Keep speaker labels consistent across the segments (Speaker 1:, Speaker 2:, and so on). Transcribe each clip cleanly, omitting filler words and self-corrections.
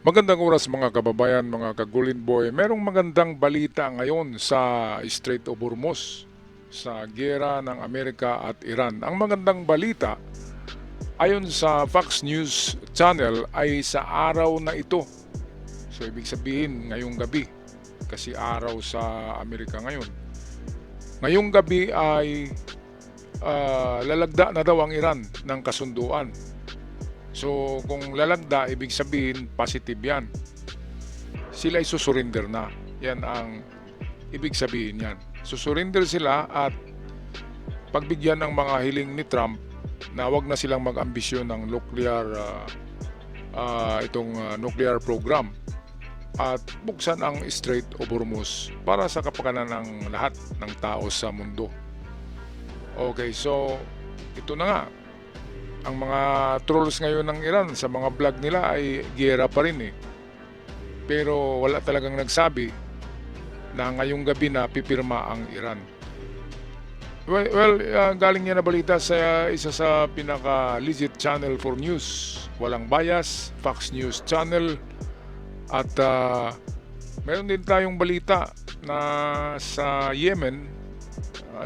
Speaker 1: Magandang oras mga kababayan, mga kagulin boy. Merong magandang balita ngayon sa Strait of Hormuz sa giyera ng Amerika at Iran. Ang magandang balita ayon sa Fox News Channel ay sa araw na ito. So ibig sabihin ngayong gabi kasi araw sa Amerika ngayon. Ngayong gabi ay lalagda na daw ang Iran ng kasunduan. So kung lalagda, ibig sabihin positive yan. Sila ay susurinder na. Yan ang ibig sabihin yan. Susurinder sila at pagbigyan ng mga hiling ni Trump na wag na silang mag-ambisyon ng nuclear program at buksan ang Strait of Hormuz para sa kapakanan ng lahat ng tao sa mundo. Okay, so ito na nga. Ang mga trolls ngayon ng Iran sa mga vlog nila ay giyera pa rin eh. Pero wala talagang nagsabi na ngayong gabi na pipirma ang Iran. Galing niya na balita sa isa sa pinaka-legit channel for news. Walang bias, Fox News Channel. At meron din tayong balita na sa Yemen,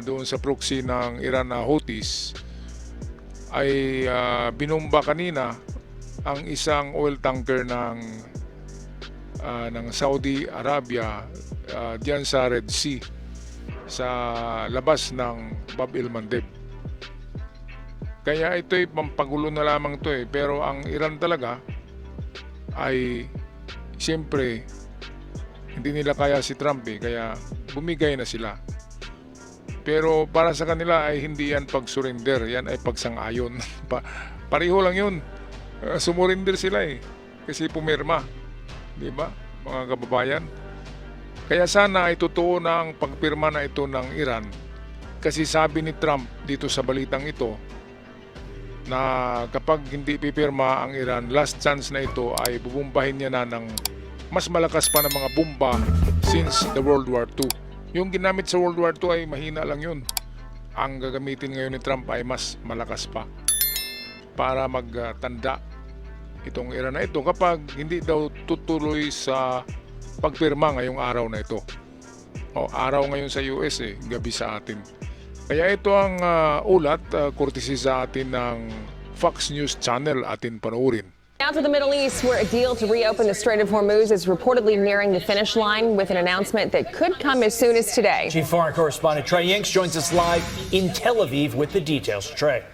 Speaker 1: doon sa proxy ng Iran na Houthis, ay binomba kanina ang isang oil tanker ng Saudi Arabia diyan sa Red Sea sa labas ng Bab el Mandeb. Kaya ito'y pampagulo na lamang to eh, pero ang Iran talaga ay siyempre hindi nila kaya si Trump eh, kaya bumigay na sila. Pero para sa kanila ay hindi yan pag-surrender, yan ay pagsang-ayon. Pareho lang yun. Sumurinder sila eh, kasi pumirma. Di ba, mga kababayan? Kaya sana ay totoo na ang pagpirma na ito ng Iran. Kasi sabi ni Trump dito sa balitang ito, na kapag hindi pipirma ang Iran, last chance na ito ay bubumbahin niya na ng mas malakas pa ng mga bomba since the World War II. Yung ginamit sa World War II ay mahina lang yun. Ang gagamitin ngayon ni Trump ay mas malakas pa para magtanda itong era na ito kapag hindi daw tutuloy sa pagpirma ngayong araw na ito. Araw ngayon sa US eh, gabi sa atin. Kaya ito ang ulat, courtesy sa atin ng Fox News Channel, atin panoorin.
Speaker 2: Now to the Middle East, where a deal to reopen the Strait of Hormuz is reportedly nearing the finish line with an announcement that could come as soon as today.
Speaker 3: Chief Foreign Correspondent Trey Yanks joins us live in Tel Aviv with the details. Trey.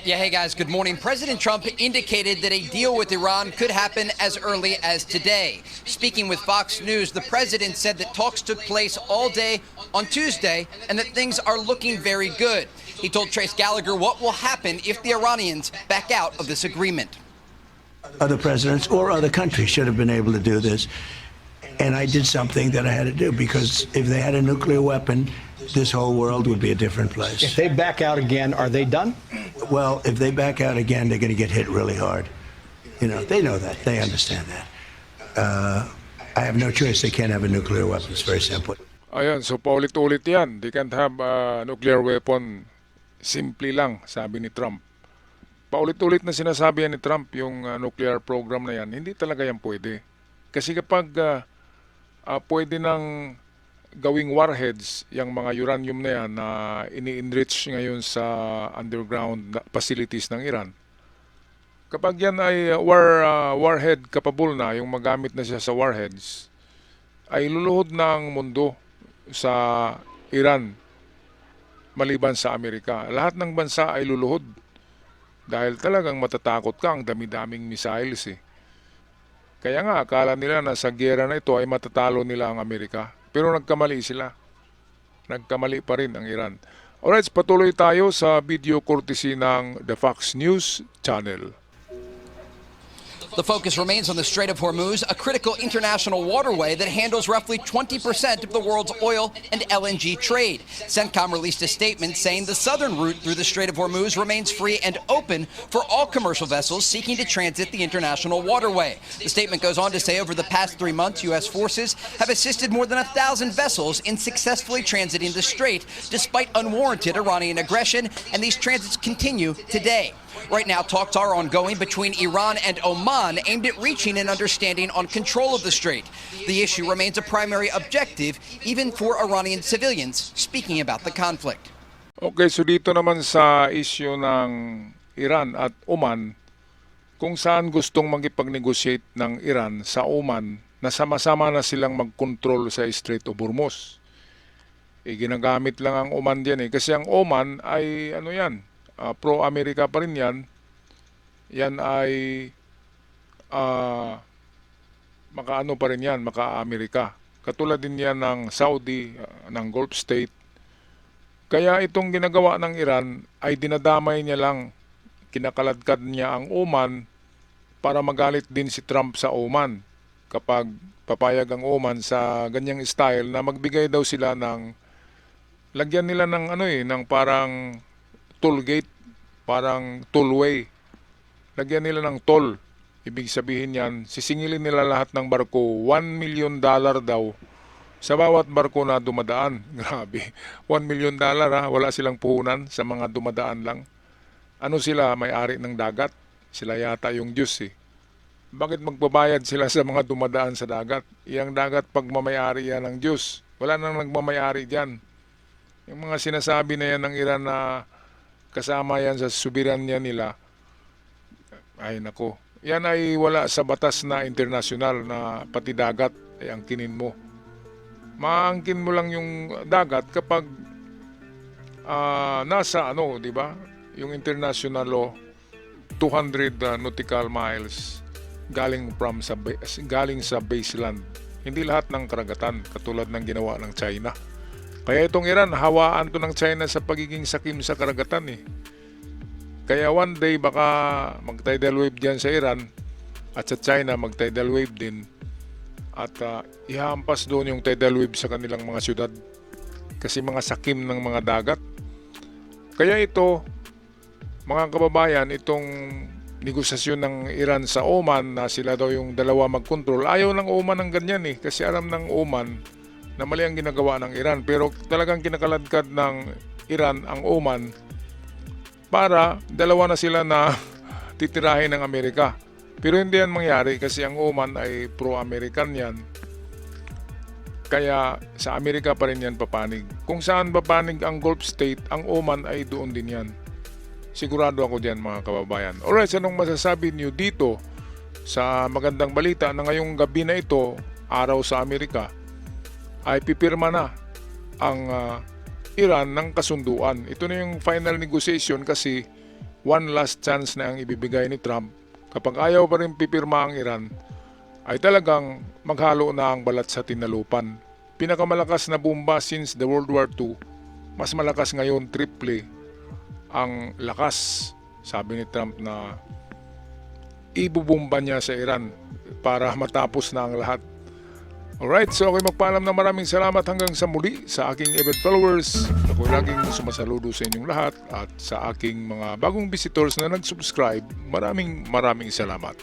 Speaker 4: Yeah, hey guys, good morning. President Trump indicated that a deal with Iran could happen as early as today. Speaking with Fox News, the president said that talks took place all day on Tuesday and that things are looking very good. He told Trace Gallagher what will happen if the Iranians back out of this agreement.
Speaker 5: Other presidents or other countries should have been able to do this. And I did something that I had to do because if they had a nuclear weapon, this whole world would be a different place.
Speaker 6: If they back out again, are they done?
Speaker 5: Well, if they back out again, they're going to get hit really hard. You know, they know that. They understand that. I have no choice. They can't have a nuclear weapon. It's very simple.
Speaker 1: Ayan, so paulit-ulit yan. They can't have a nuclear weapon. Simple lang, sabi ni Trump. Paulit-ulit na sinasabi yan ni Trump yung nuclear program na yan. Hindi talaga yan pwede. Kasi kapag pwede nang gawing warheads yung mga uranium na yan na ini-enrich ngayon sa underground facilities ng Iran. Kapag yan ay warhead capable na, yung magamit na siya sa warheads, ay luluhod ng mundo sa Iran maliban sa Amerika. Lahat ng bansa ay luluhod dahil talagang matatakot ka, ang dami-daming missiles eh. Kaya nga, akala nila na sa giyera na ito ay matatalo nila ang Amerika. Pero nagkamali sila. Nagkamali pa rin ang Iran. Alright, patuloy tayo sa video courtesy ng The Fox News Channel.
Speaker 4: The focus remains on the Strait of Hormuz, a critical international waterway that handles roughly 20% of the world's oil and LNG trade. CENTCOM released a statement saying the southern route through the Strait of Hormuz remains free and open for all commercial vessels seeking to transit the international waterway. The statement goes on to say over the past 3 months, U.S. forces have assisted more than 1,000 vessels in successfully transiting the strait despite unwarranted Iranian aggression, and these transits continue today. Right now, talks are ongoing between Iran and Oman aimed at reaching an understanding on control of the strait. The issue remains a primary objective even for Iranian civilians speaking about the conflict.
Speaker 1: Okay, so dito naman sa issue ng Iran at Oman, kung saan gustong magipag-negotiate ng Iran sa Oman na sama-sama na silang mag-control sa Strait of Hormuz. Ginagamit lang ang Oman diyan kasi ang Oman ay ano yan, pro-America pa rin yan. Yan ay maka-ano pa rin yan, maka-Amerika. Katulad din yan ng Saudi, ng Gulf State. Kaya itong ginagawa ng Iran ay dinadamay niya lang, kinakaladkad niya ang Oman para magalit din si Trump sa Oman kapag papayag ang Oman sa ganyang style na magbigay daw sila ng lagyan nila ng ng parang toll gate, parang tollway. Lagyan nila ng toll. Ibig sabihin yan, sisingilin nila lahat ng barko, $1 million daw sa bawat barko na dumadaan. Grabe, $1 million ha, wala silang puhunan sa mga dumadaan lang. Ano sila, may-ari ng dagat? Sila yata yung Diyos Bakit magbabayad sila sa mga dumadaan sa dagat? Iyang dagat pagmamayari yan ng Diyos. Wala nang nagmamayari dyan. Yung mga sinasabi na yan ng Iran na kasama yan sa soberanya nila, ay nako, yan ay wala sa batas na internasyonal na pati dagat ay angkinin mo. Maangkin mo lang yung dagat kapag nasa di ba? Yung international law, 200 nautical miles galing sa baseland. Hindi lahat ng karagatan katulad ng ginawa ng China. Kaya itong Iran, hawaan to ng China sa pagiging sakim sa karagatan Kaya one day baka mag-tidal wave diyan sa Iran at sa China mag-tidal wave din at ihampas doon yung tidal wave sa kanilang mga syudad kasi mga sakim ng mga dagat. Kaya ito, mga kababayan, itong negosasyon ng Iran sa Oman na sila daw yung dalawa mag-control, ayaw ng Oman ng ganyan kasi alam ng Oman na mali ang ginagawa ng Iran, pero talagang kinakaladkad ng Iran ang Oman para dalawa na sila na titirahin ng Amerika. Pero hindi yan mangyari kasi ang Oman ay pro-American yan. Kaya sa Amerika pa rin yan papanig. Kung saan papanig ang Gulf State, ang Oman ay doon din yan. Sigurado ako diyan mga kababayan. Alright, anong masasabi niyo dito sa magandang balita na ngayong gabi na ito, araw sa Amerika, ay pipirma na ang Iran ng kasunduan. Ito na yung final negotiation kasi one last chance na ang ibibigay ni Trump. Kapag ayaw pa rin pipirma ang Iran, ay talagang maghalo na ang balat sa tinalupan. Pinakamalakas na bomba since the World War II, mas malakas ngayon triple ang lakas, sabi ni Trump, na ibubomba niya sa Iran para matapos na ang lahat. Alright, so ako'y magpaalam na maraming salamat hanggang sa muli sa aking event followers. Ako'y laging sumasaludo sa inyong lahat at sa aking mga bagong visitors na nag-subscribe, maraming salamat.